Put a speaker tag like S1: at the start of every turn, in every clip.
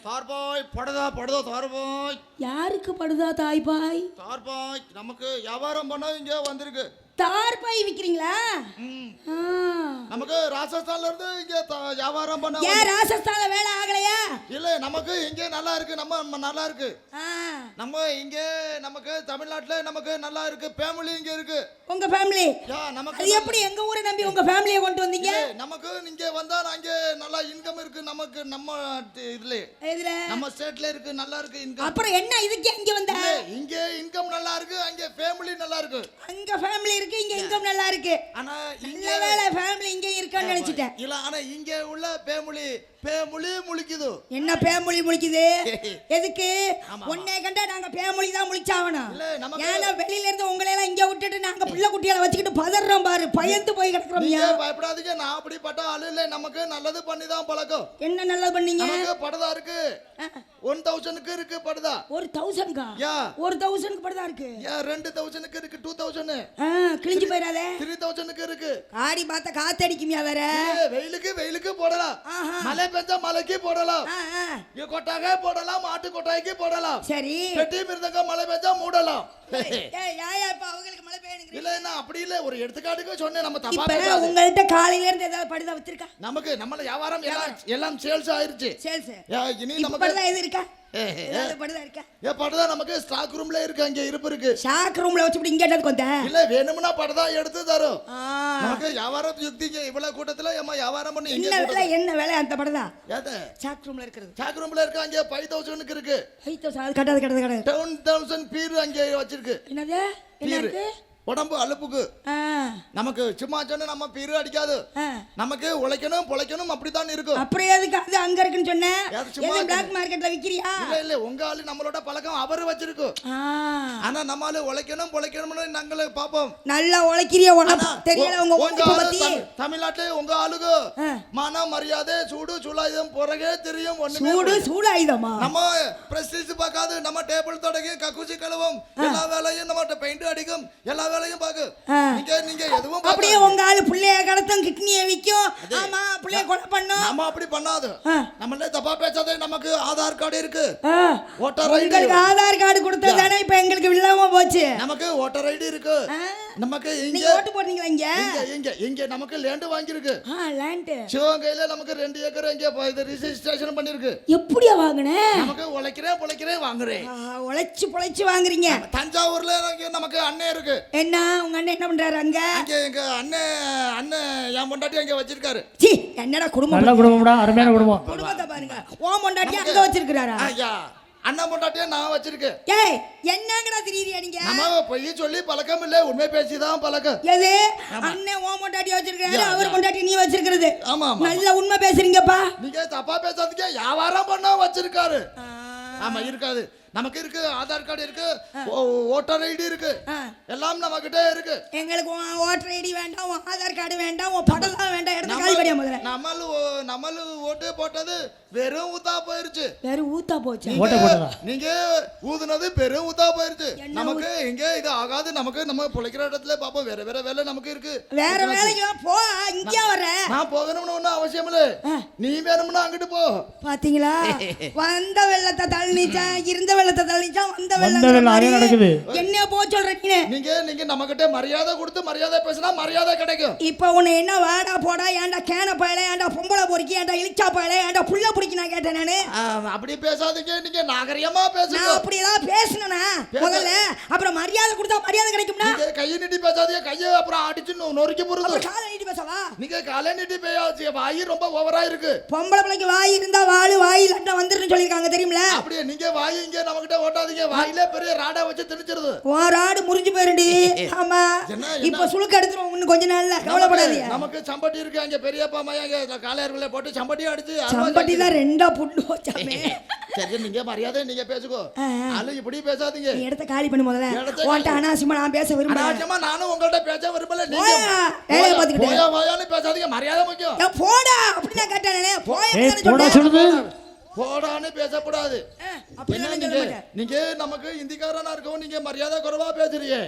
S1: தார்பாய் படுதா படுதா தார்பாய்.
S2: யாருக்கு படுதா தாய்பாய்?
S1: தார்பாய் நமக்கு வியாபாரம் பண்ண இங்க வந்திருக்கு.
S2: தார்பாய் விக்கிறீங்களா?
S1: நமக்கு ராஜஸ்தான்ல இருந்து இங்க வியாபாரம் பண்ண.
S2: ஏன் ராஜஸ்தான்ல வேலை ஆகலையா?
S1: இல்ல நமக்கு இங்க நல்லா இருக்கு. நம்ம நல்லா இருக்கு. நம்ம இங்க நமக்கு தமிழ்நாட்டுல நமக்கு நல்லா இருக்கு. ஃபேமிலி இங்க இருக்கு.
S2: உங்க ஃபேமிலி?
S1: நமக்கு
S2: அது எப்படி எங்க ஊரை நம்பி உங்க ஃபேமிலியை கொண்டு வந்தீங்க?
S1: நமக்கு இங்க வந்தா அங்க நல்லா இன்கம் இருக்கு. நமக்கு நம்ம இதுல நம்ம ஸ்டேட்ல இருக்கு. நல்லா இருக்கு இன்கம்.
S2: அப்புறம் என்ன இதுக்கு இங்க வந்த?
S1: இங்க இன்கம் நல்லா இருக்கு. அங்க ஃபேமிலி நல்லா இருக்கு.
S2: அங்க ஃபேமிலி இருக்கு, இங்க இன்கம் நல்லா இருக்கு.
S1: ஆனா
S2: இங்க வேலை ஃபேமிலி இங்க இருக்குன்னு நினைச்சிட்டேன்.
S1: இல்ல ஆனா இங்க உள்ள ஃபேமிலி முழிக்குது.
S2: என்ன பேமொழி முழிக்குது? எதுக்கு? உன்னை கண்டா நாங்க பேமொழி தான் முழிச்சாவணும். ஏன்னா வெளியில இருந்து உங்களை எல்லாம் இங்க விட்டுட்டு நாங்க பிள்ளை குட்டியால வச்சுக்கிட்டு பதறோம் பாரு. பயந்து போய் கிடக்குறோம்.
S1: பயப்படாதீங்க. நான் அப்படிப்பட்ட ஆளு இல்ல. நமக்கு நல்லது பண்ணி தான் பழக்கம்.
S2: என்ன நல்லது பண்ணீங்க?
S1: நமக்கு படுதா இருக்கு. 1000க்கு இருக்கு படுதா.
S2: 1000க்கா? 1000க்கு படுதா இருக்கு.
S1: 2000க்கு இருக்கு. 2000
S2: கிழிஞ்சு போயிராதே.
S1: 3000க்கு இருக்கு.
S2: காடி பார்த்த காத்தடிக்குமியா வேற.
S1: வெயிலுக்கு போடலாம். மழை பெஞ்சா மலைக்கு போடலாம். கொட்டாக போடலாம். மாட்டு கொட்டாய்க்கு போடலாம்.
S2: சரி.
S1: பெட்டி மிருதங்க மழை பெஞ்சா மூடலாம்.
S2: இல்ல
S1: அப்படி இல்ல. ஒரு எடுத்துக்காட்டுக்கு சொன்னேன். நம்ம தப்பா
S2: உங்கள்ட்ட காலையில இருந்து ஏதாவது படுதா வச்சிருக்கா?
S1: நமக்கு நம்மள வியாபாரம் எல்லாம் சேல்ஸ் ஆயிருச்சு.
S2: சேல்ஸ்.
S1: இனி நமக்கு
S2: படுதா எது இருக்கா? படுதா இருக்கா?
S1: படுதா நமக்கு ஸ்டாக் ரூம்ல இருக்கு. அங்க இருப்பு இருக்கு.
S2: ஸ்டாக் ரூம்ல வச்சு இங்க எடுத்து வந்த.
S1: இல்ல வேணும்னா படுதா எடுத்து தரோம். நமக்கு வியாபாரம் யுக்திக்கு இவ்வளவு கூட்டத்துல ஏமா வியாபாரம் பண்ணி
S2: என்ன வேலை அந்த படுதா?
S1: ஏதா
S2: ஸ்டாக் ரூம்ல இருக்குது.
S1: ஸ்டாக் ரூம்ல இருக்கு. அங்க 5000க்கு இருக்கு.
S2: 5000 அது கட்டாது.
S1: 1000 பீர் அங்க வச்சிருக்கு.
S2: என்னது? என்ன இருக்கு?
S1: உடம்பு அலுப்புக்கு. நமக்கு சும்மா சொன்ன நம்ம பீரு அடிக்காது. நமக்கு உழைக்கணும் பொழைக்கணும் அப்படித்தான் இருக்கும்.
S2: அப்புறம் எதுக்கு அது அங்க இருக்குன்னு சொன்ன? எது பிளாக் மார்க்கெட்ல விக்கிறியா?
S1: இல்ல உங்க ஆளு நம்மளோட பழக்கம் அவர் வச்சிருக்கு. ஆனா நம்மால உழைக்கணும் பொழைக்கணும்னு நாங்களே பாப்போம்.
S2: நல்லா உழைக்கிறிய உனக்கு தெரியல. உங்க பத்தி
S1: தமிழ்நாட்டுல உங்க ஆளுக்கு மான மரியாதை சூடு சூலாயுதம் போறகே தெரியும்.
S2: சூடு சூலாயுதமா?
S1: நம்ம பிரஸ்டீஜ் பார்க்காது. நம்ம டேபிள் தொடங்கி கக்கூசி கழுவும். எல்லா வேலையும் நம்ம பெயிண்ட் அடிக்கும். எல்லா வேலையும் பாக்கு. நீங்க எதுவும்
S2: அப்படியே உங்க ஆளு புள்ளைய கடத்தும் கிட்னியை விக்கும். ஆமா புள்ளைய கொலை பண்ணும்.
S1: நம்ம அப்படி பண்ணாது. நம்மளே தப்பா பேசாதே. நமக்கு ஆதார் கார்டு இருக்கு. Voter ID.
S2: உங்களுக்கு ஆதார் கார்டு கொடுத்ததானே இப்ப எங்களுக்கு வில்லாம போச்சு.
S1: நமக்கு ஓட்டர் ஐடி இருக்கு. நமக்கு இங்க
S2: ஓட்டு போடுறீங்களா?
S1: இங்க நமக்கு லேண்ட் வாங்கி இருக்கு.
S2: லேண்ட்
S1: சிவகங்கையில நமக்கு 2 ஏக்கர் இங்க ரெஜிஸ்ட்ரேஷன் பண்ணிருக்கு.
S2: எப்படியா வாங்குனே?
S1: நமக்கு உழைக்கிறேன் வாங்குறேன்.
S2: பொழைச்சு வாங்குறீங்க.
S1: தஞ்சாவூர்ல நமக்கு அண்ணன் இருக்கு.
S2: என்ன உங்க அண்ணன் என்ன பண்றாரு அங்க?
S1: எங்க அண்ணன் என் பொண்டாட்டி அங்க வச்சிருக்காரு.
S2: என்னடா குடும்பம்?
S3: நல்ல குடும்பம்டா. அருமையான குடும்பம்.
S2: குடும்பத்தை பாருங்க. ஓ பொண்டாட்டி அங்க வச்சிருக்காரா?
S1: ஐயா அண்ணன் பொண்டாட்டியே நான் வச்சிருக்கேன்.
S2: ஏய் என்னங்கடா திரியறியா நீங்க?
S1: நம்ம பொய் சொல்லி பழக்கம் இல்ல. உண்மை பேசிதான் பழக்கம்.
S2: எது? அண்ணன் ஓ பொண்டாட்டி வச்சிருக்காரு. அவர் பொண்டாட்டி நீ வச்சிருக்கிறது.
S1: ஆமா
S2: நல்ல உண்மை பேசுறீங்கப்பா.
S1: நீங்க தப்பா பேசாதீங்க. வியாபாரம் பண்ண வச்சிருக்காரு. ஆமா இருக்காது. நமக்கு இருக்கு. ஆதார் கார்டு இருக்கு. ஓட்டர் ஐடி இருக்கு. எல்லாம் நம்ம கிட்ட இருக்கு.
S2: எங்களுக்கு ஓட்டர் ஐடி வேண்டாம். ஆதார் கார்டு வேண்டாம். படம் வேண்டாம். எடுத்து காலி பண்ணியா முதல்ல.
S1: நம்மளு ஓட்டு போட்டது வெறும் ஊத்தா போயிருச்சு.
S2: வெறும் ஊத்தா போச்சு.
S1: நீங்க ஊதுனது வெறும் ஊத்தா போயிருச்சு. நமக்கு இங்க இது ஆகாது. நமக்கு நம்ம பொழைக்கிற இடத்துல பாப்போம். வேற வேலை நமக்கு இருக்கு.
S2: வேற வேலைக்கு போ. இங்க வர
S1: நான் போகணும்னு ஒண்ணும் அவசியம் இல்ல. நீ வேணும்னா அங்கிட்டு போ.
S2: பாத்தீங்களா? வந்த வெள்ளத்தை தள்ளிச்சா இருந்த வெள்ளத்தை தள்ளிச்சா வந்த
S3: வெள்ளம் நடக்குது.
S2: என்ன போ சொல்றீங்க?
S1: நீங்க நம்ம கிட்ட மரியாதை கொடுத்து மரியாதை பேசினா மரியாதை கிடைக்கும்.
S2: இப்ப உன்னை என்ன வாடா போடா ஏன்டா கேன பயல ஏன்டா பொம்பளை பொறுக்கி ஏன்டா இழிச்சா பயல ஏன்டா புள்ள புடிக்கு நான் கேட்டேன் நானு.
S1: அப்படி பேசாதீங்க. நீங்க நாகரிகமா பேசுங்க.
S2: நான் அப்படி ஏதாவது பேசணும்னா முதல்ல அப்புறம் மரியாதை கொடுத்தா மரியாதை கிடைக்கும்னா.
S1: நீங்க கையை நீட்டி பேசாதீங்க. கையை அப்புறம் அடிச்சு நொறுக்கி போடுங்க.
S2: அப்புறம் காலை நீட்டி பேசவா?
S1: நீங்க காலை நீட்டி பேசாதீங்க. வாய் ரொம்ப ஓவரா இருக்கு.
S2: பொம்பளை பிள்ளைக்கு வாய் இருந்தா வாய் லட்டா வந்துருன்னு சொல்லிருக்காங்க தெரியுமா?
S1: அப்படியே நீங்க வாய் இங்க நம்ம கிட்ட ஓட்டாதீங்க. வாயிலே பெரிய ராடா வச்சு திணிச்சிருது.
S2: ராடு முறிஞ்சு போயிருடி. ஆமா இப்ப சுளுக்கு எடுத்துறோம் இன்னும் கொஞ்ச நாள்ல. கவலைப்படாதீங்க.
S1: நமக்கு சம்பட்டி இருக்கு. அங்க பெரியப்பா அம்மா அங்க காலையர்களை போட்டு சம்பட்டி அடிச்சு
S2: சம்பட்டி தான் ரெண்டா புட்டு வச்சாமே.
S1: சரி நீங்க மரியாதை நீங்க பேசுங்க. ஆளு இப்படி பேசாதீங்க.
S2: நீ இடத்தை காலி பண்ணு முதல்ல. ஓட்ட அனாசியமா நான் பேச விரும்பல.
S1: அனாசியமா நானும் உங்கள்ட்ட பேச விரும்பல. நீங்க
S2: வேலைய பாத்துக்கிட்டு
S1: போயான்னு பேசாதீங்க. மரியாதை முக்கியம்.
S2: போடா அப்படி நான் கேட்டானே.
S3: போடா சொல்லுது.
S1: போடான்னு பேசக்கூடாது.
S2: அப்படிலாம்
S1: என்ன
S2: சொல்ல
S1: நீங்க
S2: மாட்டேன்.
S1: நீங்க நமக்கு இந்திக்காரனா இருக்கவும் நீங்க மரியாதை குறைவா பேசுறீங்க.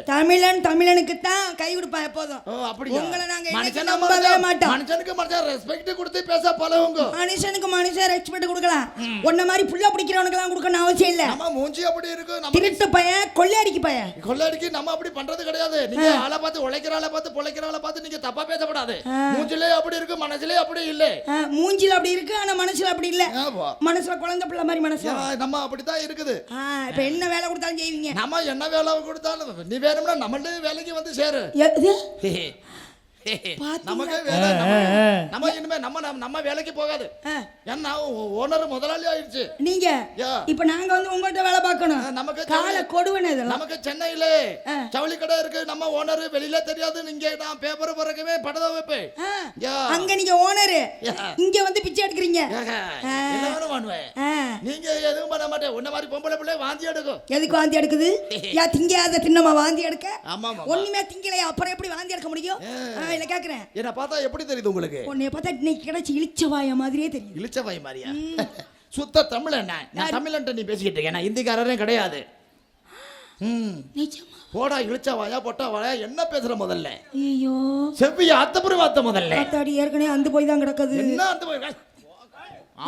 S2: தமிழனுக்கு தான் கை கொடுப்பா எப்போதும்.
S1: ஓ அப்படியா?
S2: உங்களை நாங்க என்னைக்கு
S1: மனுஷனா
S2: நம்பவே மாட்டோம்.
S1: மனுஷனுக்கு மனுஷன் ரெஸ்பெக்ட் கொடுத்து பேச பழகுங்க.
S2: மனுஷனுக்கு மனுஷன் ரெஸ்பெக்ட் கொடுக்கலாம். உன்ன மாதிரி புள்ள பிடிக்கிறவனுக்கு எல்லாம் கொடுக்கணும் அவசியம் இல்ல.
S1: நம்ம மூஞ்சி அப்படி இருக்கு. நம்ம
S2: திருட்டு பையன் கொள்ளையடிக்கு பையன்.
S1: கொள்ளையடிக்கு நம்ம அப்படி பண்றது கிடையாது. நீங்க ஆளை பார்த்து உழைக்கிற ஆளை பார்த்து பொழைக்கிற ஆளை பார்த்து நீங்க தப்பா பேசக்கூடாது. மூஞ்சிலே அப்படி இருக்கு, மனசுலே அப்படி இல்ல.
S2: மூஞ்சில அப்படி இருக்கு, ஆனா மனசுல அப்படி இல்ல.
S1: ஆமா.
S2: மனசுல குழந்தை பிள்ளை மாதிரி மனசு.
S1: நம்ம அப்படித்தான் இருக்குது.
S2: இப்ப என்ன வேலை கொடுத்தாலும் செய்வீங்க.
S1: நம்ம என்ன வேலை கொடுத்தாலும் நீ வேணும்னா நம்மளே வேலைக்கு வந்து சேரு. நமக்கு வேலை நம்ம இனிமே நம்ம வேலைக்கு போகாது. ஏன்னா ஓனர் முதலாளி ஆயிடுச்சு.
S2: நீங்க இப்ப நாங்க வந்து உங்கள்ட்ட வேலை பார்க்கணும்.
S1: நமக்கு
S2: கால கொடுவன இதெல்லாம்.
S1: நமக்கு சென்னையில ஜவுளி கடை இருக்கு. நம்ம ஓனர் வெளியில தெரியாது. நீங்க நான் பேப்பர் போறக்கவே படத்தை வைப்பேன்.
S2: அங்க நீங்க ஓனர், இங்க வந்து பிச்சை எடுக்கிறீங்க.
S1: என்ன வேணும் பண்ணுவேன். நீங்க எதுவும் பண்ண மாட்டேன். உன்ன மாதிரி பொம்பளை பிள்ளை வாந்தி எடுக்கும்.
S2: எதுக்கு வாந்தி எடுக்குது? திங்காத தின்னமா வாந்தி எடுக்க?
S1: ஆமா.
S2: ஒண்ணுமே திங்கலையா, அப்புறம் எப்படி வாந்தி எடுக்க முடியும்? இல்ல கேக்குறேன்.
S1: என்ன பார்த்தா எப்படி தெரியுது உங்களுக்கு?
S2: உன்னைய பார்த்தா இன்னைக்கு கிடைச்சி இளிச்சவாய மாதிரியே தெரியும்.
S1: இளிச்சவாய் மாதிரியா? சுத்த தமிழ் என்ன? நான் தமிழன்ட்ட நீ பேசிக்கிட்டு இருக்கேன். நான் இந்திக்காரரே கிடையாது.
S2: நிஜமா?
S1: போடா இளிச்சவாயா பொட்டா வாயா என்ன பேசுற முதல்ல?
S2: ஐயோ
S1: செவ்விய அத்தப்புற வாத்த முதல்ல.
S2: அத்தாடி ஏற்கனவே அந்த போய் தான் கிடக்குது.
S1: என்ன அந்த போய்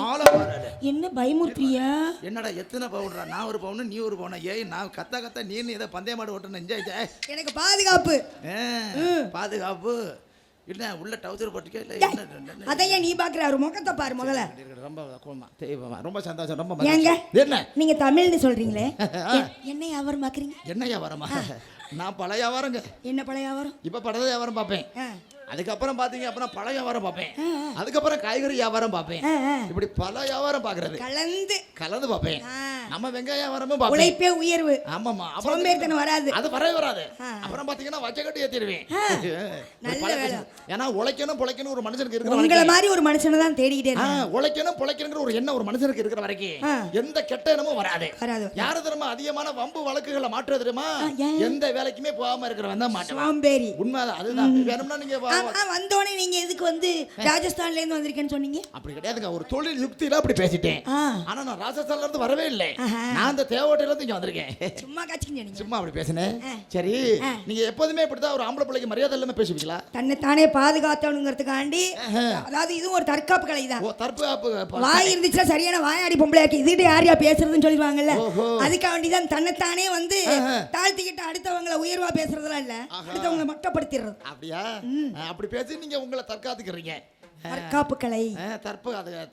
S1: ஆள பாரு.
S2: என்ன பயமுறுத்தியா?
S1: என்னடா எத்தனை பவுன்டா? நான் ஒரு பவுன் நீ ஒரு பவுன். ஏய் நான் கத்த நீ ஏதோ பந்தய மாடு ஓட்டணும். என்ஜாய்.
S2: எனக்கு பாதுகாப்பு.
S1: பாதுகாப்பு என்ன? உள்ள டவுசர் போட்டுக்க இல்ல என்ன?
S2: அதையே நீ பாக்குறாரு முகத்தை பாரு முதல்ல.
S1: ரொம்ப சந்தோஷம். ரொம்ப
S2: ஏங்க
S1: என்ன
S2: நீங்க தமிழ்னு சொல்றீங்களே, என்ன வியாபாரம் பாக்குறீங்க?
S1: என்ன வியாபாரமா? நான் பழைய வியாபாரங்க.
S2: என்ன பழைய வியாபாரம்?
S1: இப்ப பழைய வியாபாரம் பார்ப்பேன். அதுக்கப்புறம் பாத்தீங்க அப்புறம் பழைய வியாபாரம் பார்ப்பேன். அதுக்கப்புறம் காய்கறி வியாபாரம் பார்ப்பேன். இப்படி பல வியாபாரம் பாக்குறது கலந்து பார்ப்பேன். நம்ம வெங்காய வியாபாரமும் பார்ப்பேன்.
S2: உழைப்பே உயர்வு.
S1: ஆமாமா.
S2: சோம்பேறித்தனம் வராது.
S1: அது வராது. அப்புறம் பாத்தீங்கன்னா வச்சக்கட்டி ஏத்திடுவேன்.
S2: நல்ல வேலை.
S1: ஏன்னா உழைக்கணும் பொழைக்கணும் ஒரு மனுஷனுக்கு இருக்கிற
S2: உங்களை மாதிரி ஒரு மனுஷனை தான் தேடிக்கிட்டே இருக்கேன்.
S1: உழைக்கணும் பொழைக்கணுங்கிற ஒரு எண்ணம் ஒரு மனுஷனுக்கு இருக்கிற வரைக்கும் எந்த கெட்ட எண்ணமும் வராது. யாரு தெரியுமா அதிகமான வம்பு வழக்குகளை மாற்ற தெரியுமா? எந்த வேலைக்குமே போகாம இருக்கிறவன் தான் மாட்டுவான். சோம்பேறி. உண்மைதான். அதுதான். வேணும்னா நீங்க
S2: வந்தோடனே நீங்க எதுக்கு வந்து ராஜஸ்தான்ல இருந்து வந்திருக்கேன்னு சொன்னீங்க?
S1: அப்படி கிடையாதுங்க. ஒரு தொழில் யுக்தியில அப்படி பேசிட்டேன். ஆனா நான் ராஜஸ்தான்ல இருந்து வரவே இல்லை. நான் அந்த தேவோட்டையில இருந்து இங்க வந்திருக்கேன்.
S2: சும்மா காச்சிக்கிங்க நீங்க.
S1: சும்மா அப்படி பேசினேன். சரி நீங்க எப்போதுமே இப்படிதான் ஒரு ஆம்பளை பிள்ளைக்கு மரியாதை இல்லாம பேசுவீங்களா?
S2: தன்னை தானே பாதுகாத்தவனுங்கிறதுக்காண்டி. அதாவது இது ஒரு தற்காப்பு கலை தான்.
S1: தற்காப்பு.
S2: வாய் இருந்துச்சுன்னா சரியான வாயாடி பொம்பளையாக்கி இதுகிட்ட யாரையா பேசுறதுன்னு சொல்லிடுவாங்கல்ல. அதுக்காக வேண்டிதான் தன்னைத்தானே வந்து தாழ்த்திக்கிட்டு அடுத்தவங்களை உயர்வா பேசுறதெல்லாம் இல்ல, அடுத்தவங்களை மட்டப்படுத்திடுறது.
S1: அப்படியா? அப்படி பேசி நீங்க உங்களை தற்காத்துக்கிறீங்க.
S2: தற்காப்பு கலை.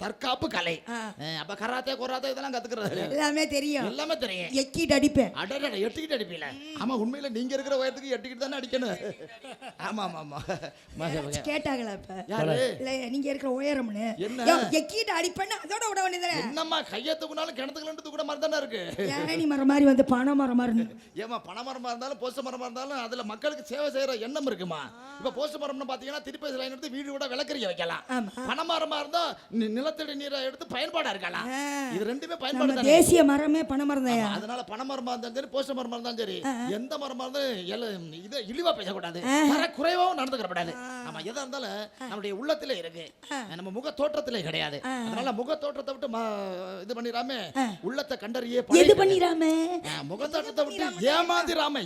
S1: தற்காப்பு கலை. அப்ப கராத்தே கொராத்தே இதெல்லாம் கத்துக்கிறது
S2: எல்லாமே தெரியும்.
S1: எல்லாமே தெரியும்.
S2: எக்கிட்டு அடிப்பேன்.
S1: அடடட எட்டிக்கிட்டு அடிப்பீல? ஆமா உண்மையில நீங்க இருக்கிற உயரத்துக்கு எட்டிக்கிட்டு தானே அடிக்கணும். ஆமா ஆமா ஆமா.
S2: கேட்டாங்களா இப்ப? இல்ல நீங்க இருக்கிற உயரம்னு எக்கிட்டு அடிப்பேன்னு அதோட விட வேண்டியதானே?
S1: என்னம்மா கையை தூக்குனாலும் கிணத்துக்குள்ள தூக்குற மாதிரி தானே இருக்கு.
S2: ஏனி மரம் மாதிரி வந்து பனை மரம் மாதிரி.
S1: ஏமா பனை மரமா இருந்தாலும் போஸ்ட் மரமா இருந்தாலும் அதுல மக்களுக்கு சேவை செய்யற எண்ணம் இருக்குமா? இப்ப போஸ்ட் மரம்னு பாத்தீங்கன்னா திருப்பதி லைன் எடுத்து வீடு விட விளக்கறிய வைக்கலாம். பனைமரமா இருந்தா நிலத்தடி நீரை எடுத்து பயன்பாடா இருக்கலாம். இது ரெண்டுமே பயன்பாடு தான். தேசிய மரமே பனைமரம் தான். அதனால பனைமரமா இருந்தாலும் சரி போஸ்ட் மரமா இருந்தாலும் சரி எந்த மரமா இருந்தாலும் இது இழிவா பேசக்கூடாது. குறைவாவும் நடந்துக்கிற கூடாது. நம்ம எதா இருந்தாலும் நம்முடைய உள்ளத்திலே இருக்கு, நம்ம முக தோற்றத்திலே கிடையாது. அதனால முக தோற்றத்தை விட்டு இது பண்ணிராம உள்ளத்தை கண்டறியே முக தோற்றத்தை விட்டு ஏமாந்திராம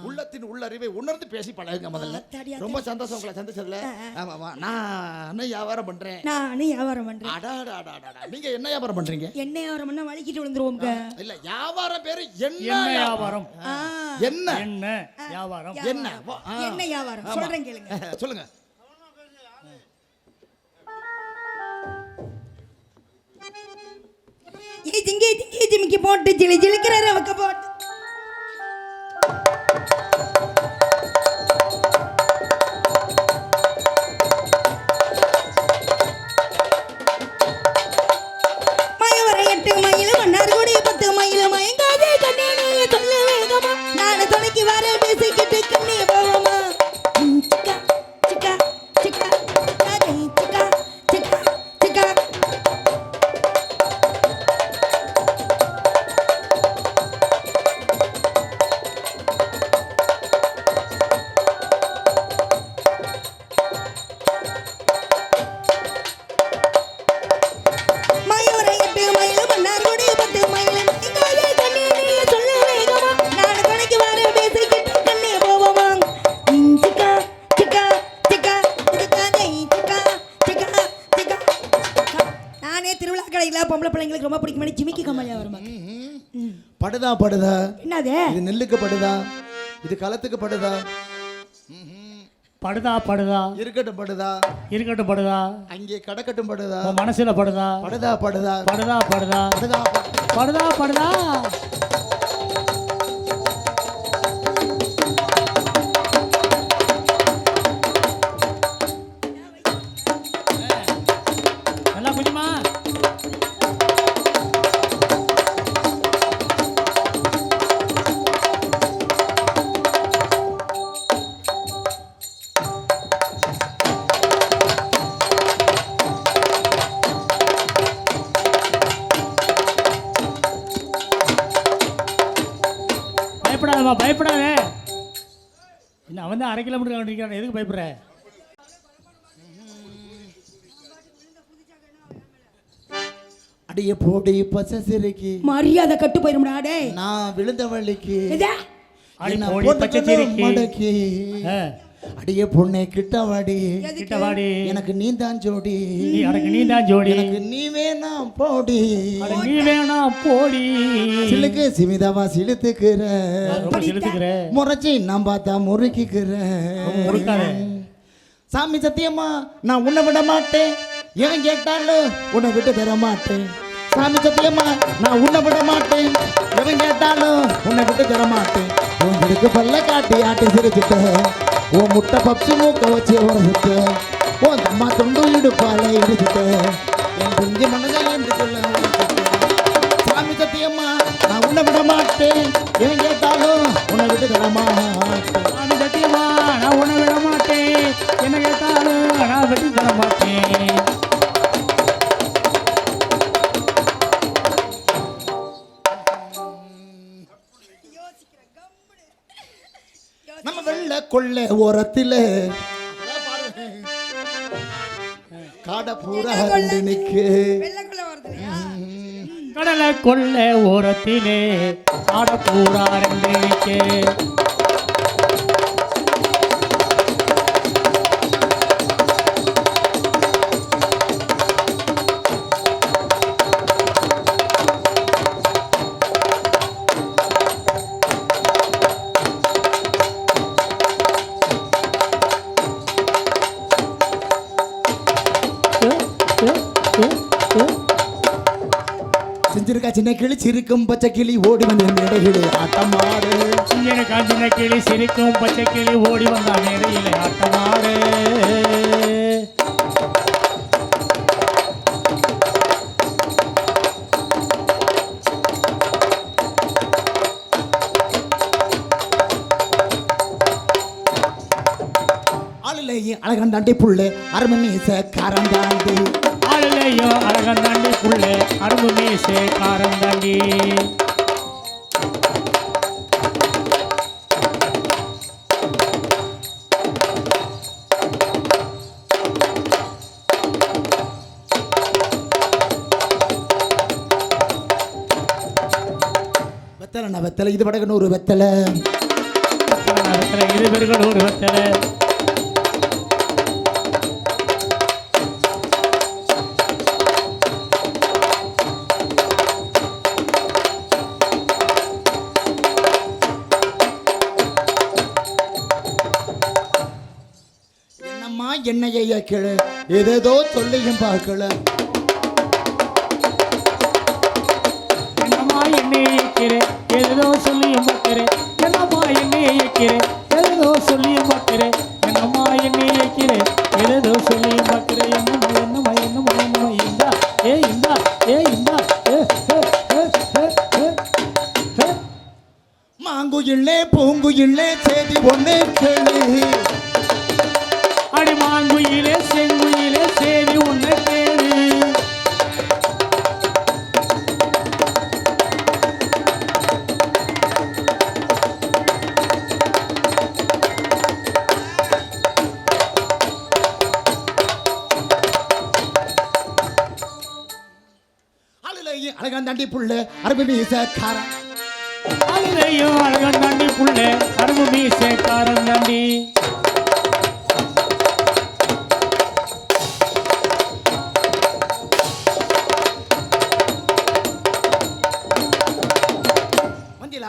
S1: உள்ளத்தின் உள்ளறிவை உணர்ந்து பேசி பழகுங்க முதல்ல. ரொம்ப சந்தோஷம் உங்களை சந்திச்சதுல. ஆமாமா. நான் வியாபாரம் பண்றேன். நீங்க என்ன வியாபாரம் பண்றீங்க? என்ன வியாபாரம் பண்ணா வலிக்கிட்டு விழுந்துருவோம். இல்ல வியாபாரம் பேரு என்ன வியாபாரம்? என்ன வியாபாரம்? என்ன வியாபாரம் சொல்றேன் கேளுங்க. சொல்லுங்க. திங்கி போட்டு ஜிலிக்கிறாரு அவக்க போட்டு மயூரை எட்டு மயில் மன்னார் குடி பத்து
S2: ரொம்ப பிடிக்கும் ஜிமிக்கி கமலியா வரும்
S1: படுதா படுதா
S2: என்னது
S1: இது நெல்லுக்கு படுதா இது களத்துக்கு படுதா
S3: படுதா படுதா
S1: இருக்கட்டும் படுதா
S3: இருக்கட்டும் படுதா
S1: அங்கே கடக்கட்டும் படுதா
S3: உன் மனசுல படுதா
S1: படுதா படுதா
S3: படுதா படுதா
S1: படுதா
S3: படுதா படுதா நல்லா குடிமா பயப்படாதம்மா பயப்படாத இன்னும் அவன் தான் 1/2 கிலோமீட்டர் நிற்கிறான் எதுக்கு பயப்படுற
S1: அடியே போடி பச்சை சிரிக்கி
S2: மரியாதை கட்டு போயிரும்டா டேய்
S1: நான் விழுந்த வள்ளிக்கு
S2: இதா
S3: அடி
S1: என்ன
S3: போடி
S1: போட்டு
S3: பச்சை
S1: கண்ணு
S3: சிரிக்கி.
S1: மடக்கி. அடியே பொண்ணே கிட்ட வாடி
S3: கிட்ட வாடி
S1: எனக்கு நீ தான் ஜோடி
S3: நீ தான் ஜோடி
S1: எனக்கு நீ வேணாம் போடி
S3: அட நீ வேணா போடி
S1: சிலுக்கு சிமிதாவா சிலுத்துக்கிற
S3: ரொம்ப செலுத்துக்கிற
S1: முறைச்சி நான் பார்த்தா முறுக்கிக்கிற
S3: முறுக்காத.
S1: சாமி சத்தியமா நான் உன்னை விட மாட்டேன் எவன் கேட்டாலும் உன்னை விட்டு தர மாட்டேன் சாமி சத்தியமா நான் உன்னை விட மாட்டேன் எவன் கேட்டாலும் உன்னை விட்டு தர மாட்டேன் உங்களுக்கு பல்ல காட்டி ஆட்டி சிரிச்சுட்டேன் உன் முட்டை பப்ஸு மூக்க வச்சு உடச்சுட்டேன் உன் அம்மா துண்டு இடுப்பால இடிச்சுட்டேன் என் குஞ்சு மனதை என்று சொல்ல உடைச்சுட்டேன். சாமி சத்தியமா நான் உன்னை விட மாட்டேன் எவன் கேட்டாலும் உன்னை விட்டு தர மாட்டேன்
S3: சாமி சத்தியமா நான் உன்னை விட மாட்டேன் என்ன கேட்டாலும் நான் வெட்டி தர மாட்டேன்
S1: நம்ம வெள்ள கொள்ள ஓரத்தில காடை பூரா ரெண்டு நிக்கு
S2: வெள்ளக்குள்ள வருதுலையா
S3: கடலை கொள்ள ஓரத்திலே ஆட பூரா ரெண்டு நிற்கே
S1: செஞ்சிருக்கா சின்ன கிளி சிரிக்கும் பச்சை கிளி ஓடி வந்து மேடையிலே ஆட்டம் ஆடு
S3: சிங்கன காஞ்சின கிளி சிரிக்கும் பச்சை கிளி ஓடி வந்தா மேடையிலே ஆட்டமாடு
S1: ஆளுலேயே அழகண்டாண்டி புள்ளு அருமை மீச காரந்தாண்டி
S3: ஆளுலையோ அழகன் தாண்டி புள்ளே அரும்பு மீசே காரம் தாண்டி
S1: வெத்தலை வெத்தலை இது வடக்கு 100 வெத்தலை
S3: இது பேர்கள் ஒரு வெத்தலை
S1: என்னம்மா என்னைய கிளு ஏதேதோ சொல்லியும் பார்க்கல
S3: என்னம்மா என்னை இயக்கிறேன் ஏதோ சொல்லியும் பார்க்கிறேன் என்னம்மா என்னை இயக்கிறேன் ஏதோ சொல்லியும் பார்க்கிறேன் என்னம்மா என்னை இயக்கிறேன் ஏதோ சொல்லியும் பார்க்கிறேன் என்னம்மா என்னம்மா என்னம்மா என்னம்மா இந்தா ஏ இந்தா ஏ இந்தா
S1: மாங்குயிலே பூங்குயிலே செய்தி ஒண்ணு கேளு
S3: அடி மாங்குயிலே செங்குயிலே சேரி உன்னை கேளு
S1: ஆளுலேயே அழகாண்டாண்டி புள்ளு அருமை மீச காரம்
S3: அழுதையோ அழகன் தாண்டி புள்ளே அரும்பு மீசே காரம் தாண்டி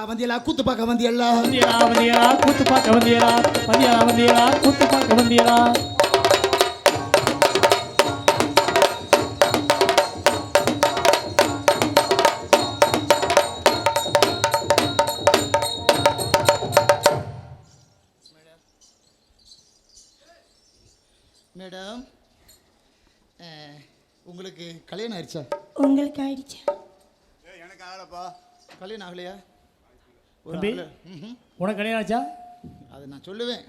S1: வந்தியலா கூத்து பார்க்க வந்தியல்லா
S3: வந்தியலா வந்தியலா கூத்து பார்க்க வந்தியலா வந்தியலா வந்தியலா கூத்து பார்க்க வந்தியலா
S1: மேடம் உங்களுக்கு கல்யாணம் ஆயிடுச்சா?
S2: உங்களுக்கு ஆயிடுச்சா?
S4: எனக்கு ஆகலப்பா.
S1: கல்யாணம் ஆகலையா?
S3: தம்பி உனக்கு கல்யாணம் ஆச்சா?
S1: அதை நான் சொல்லுவேன்.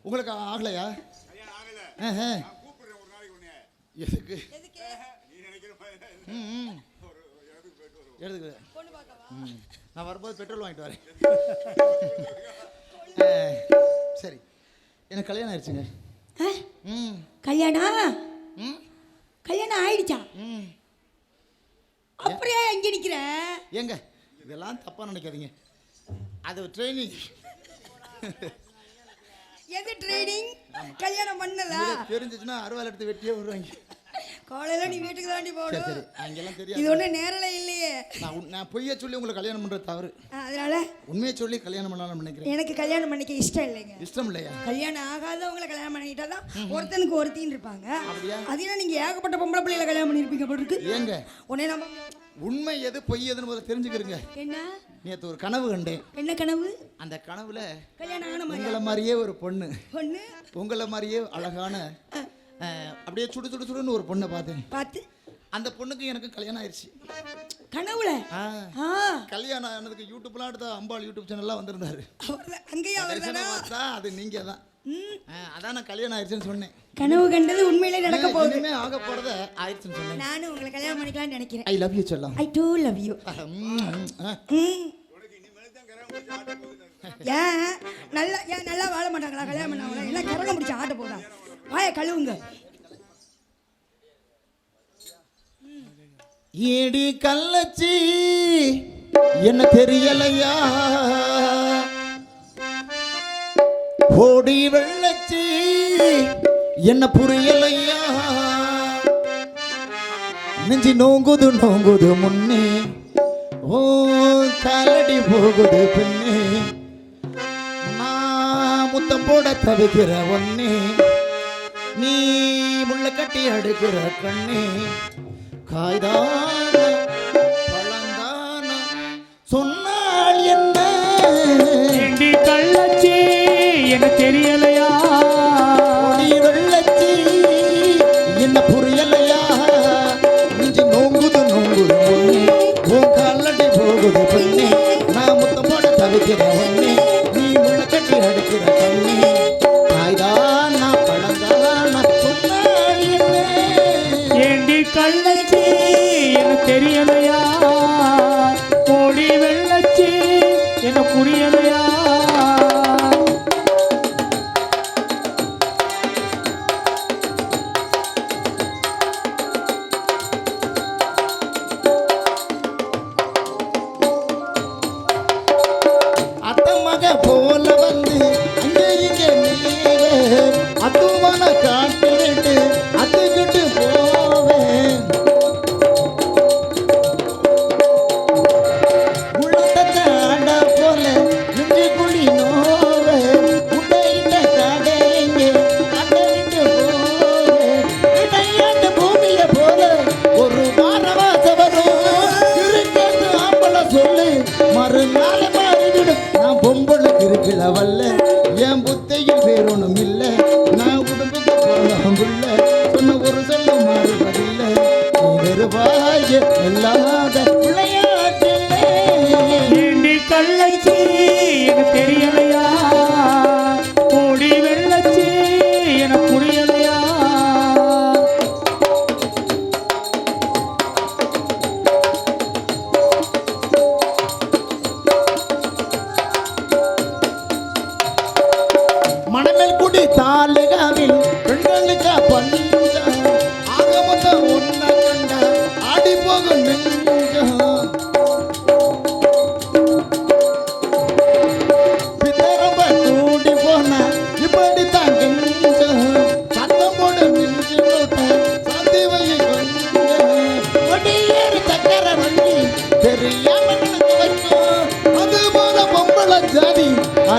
S1: உங்களுக்கு ஆகலையா?
S4: கல்யாணம் ஆகல.
S1: நான்
S4: கூப்பிடுறேன் ஒரு நாளைக்கு உன்னை.
S1: எதுக்கு?
S4: நீ நினைக்கிற மாதிரி ஒரு இடத்துக்கு போயிட்டு வருவோம்.
S1: எதுக்கு? நான் வரும்போது பெட்ரோல் வாங்கிட்டு வரேன். சரி, எனக்கு கல்யாணம் ஆயிடுச்சுங்க.
S2: கல்யாணம் கல்யாணம் ஆயிடுச்சா? அப்படியே எங்க நிக்கிற?
S1: ஏங்க இதெல்லாம் தப்பா நினைக்காதீங்க, அது ட்ரைனிங்.
S2: எது ட்ரைனிங்? கல்யாணம் பண்ணதா?
S1: தெரிஞ்சிச்சுன்னா அறுவாள் எடுத்து வெட்டியே வருவாங்க.
S2: காலையில நீ வீட்டுக்கு தாண்டி போகணும்.
S1: சரி, அங்கெல்லாம் தெரியாது.
S2: இது ஒன்றும் நேரல இல்லையே.
S1: நான் பொய்ய சொல்லி உங்களுக்கு கல்யாணம் பண்றது தவறு.
S2: அதனால
S1: உண்மையை சொல்லி கல்யாணம் பண்ணலாம்னு நினைக்கிறேன்.
S2: எனக்கு கல்யாணம் பண்ணிக்க இஷ்டம் இல்லைங்க.
S1: இஷ்டம் இல்லையா?
S2: கல்யாணம் ஆகாதவங்களை கல்யாணம் பண்ணிக்கிட்டா தான் ஒருத்தனுக்கு ஒருத்தின்னு இருப்பாங்க.
S1: அப்படியா?
S2: அதனால நீங்க ஏகப்பட்ட பொம்பளை பிள்ளைகளை கல்யாணம் பண்ணிருப்பீங்க போல இருக்கு.
S1: ஏங்க
S2: உடனே நம்ம
S1: உண்மை எது பொய் எதுன்னு முதல்ல தெரிஞ்சுக்கிறீங்க.
S2: என்ன?
S1: நேற்று ஒரு கனவு கண்டேன்.
S2: என்ன கனவு?
S1: அந்த கனவுல
S2: கல்யாணம் ஆன மாதிரி
S1: உங்களை மாதிரியே ஒரு பொண்ணு,
S2: பொண்ணு
S1: உங்களை மாதிரியே அழகான அப்படியே சுடு சுடு சுடுன்னு ஒரு பொண்ணை பார்த்தேன்.
S2: பார்த்து
S1: அந்த பொண்ணுக்கு எனக்கு கல்யாணம் ஆயிடுச்சு.
S2: கனவுல
S1: கல்யாணம் ஆனதுக்கு யூடியூப்லாம் எடுத்தா அம்பாள் யூடியூப் சேனல்லாம் வந்திருந்தாரு.
S2: அங்கேயும் அவர்தானா?
S1: பார்த்தா அது நீங்க தான். அதான் நான் கல்யாணம் ஆயிடுச்சுன்னு சொன்னேன்.
S2: கனவு கண்டது உண்மையிலே நடக்க போகுது.
S1: இனிமே ஆக போறத ஆயிடுச்சுன்னு சொன்னேன்.
S2: நானும் உங்களை கல்யாணம் பண்ணிக்கலாம்னு நினைக்கிறேன்.
S1: ஐ லவ் யூ செல்லம்.
S2: ஐ டூ லவ் யூ. ஏன் நல்லா வாழ மாட்டாங்களா கல்யாணம் பண்ணவங்களா? எல்லாம் கரகம் முடிச்சு ஆட்ட போதா? வாய கழுவுங்க.
S1: ஏடி கள்ளச்சி என்ன தெரியலையா, ஓடி வெள்ளச்சி என்ன புரியலையா, நெஞ்சி நோங்குது நோங்குது முன்னே, ஓ காலடி போகுது பின்னே, நான் முத்தம் போட தவிக்கிற ஒன்னே, நீ முள்ள கட்டி அடுக்கிற கண்ணே, காய்தான பழந்தான சொன்னால் என்ன,
S3: ஏண்டி கள்ளச்சி என்ன தெரியலையா,
S1: ஓடி வெள்ளச்சி என்ன புரியலையா, நெஞ்சு நோங்குது நோங்குது முன்னே, உன் காலடி போகுது பெண்ணே, நான் முத்தம் போட தவிக்கிற ஒன்னே, நீ முள்ள கட்டி அடுக்கிற கண்ணே, காய்தான பழந்தான சொன்னால் என்ன.
S3: ஏண்டி கள்ளச்சி என்ன தெரியலையா, கோடி வெள்ளச்சி என்ன புரியலையா.
S1: அத்தமக போல வந்து அங்கே இங்கே நீவே அத்துமான காட்டிட்டு அத்துக்கிட்டு போவேன், உள்ளத்தை ஆண்டா போல நெஞ்சு குழி நோவே, உண்டையிட்ட காடை எங்கே கண்டறிட்டு போவேன், இடையாண்ட பூமியை போல ஒரு வாரவாச வரும், இருக்கிறது ஆம்பள சொல்லு மறுநாள் மாறிவிடும், நான் பொம்பளுக்கு இருக்கிற வல்ல, என் புத்தையில் வேறொன்னும் இல்லை, நான் உடம்புக்கு போனவுள்ள சொன்ன ஒரு சொல்ல மாறுவதில்லை, வெறுவாய இல்லாத விளையாட்டில்லை.
S3: ஏண்டி கள்ளச்சி என்ன தெரியலையா, கோடி வெள்ளச்சி என புரியலையா.
S1: மணமேல் குடி தாலுகாவில் பெண்களுக்கு பஞ்சம், ஆக மொத்தம் ஒன்ன கண்ட ஆடி போகும் நெஞ்சம்,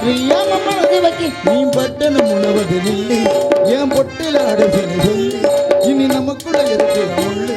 S1: அறியாம மனது வைக்கி நீ பட்டன முழுவது நில்லு என் பொட்டில அடைசனு சொல்லு இனி நமக்குள்ள இருக்கிற முள்ளு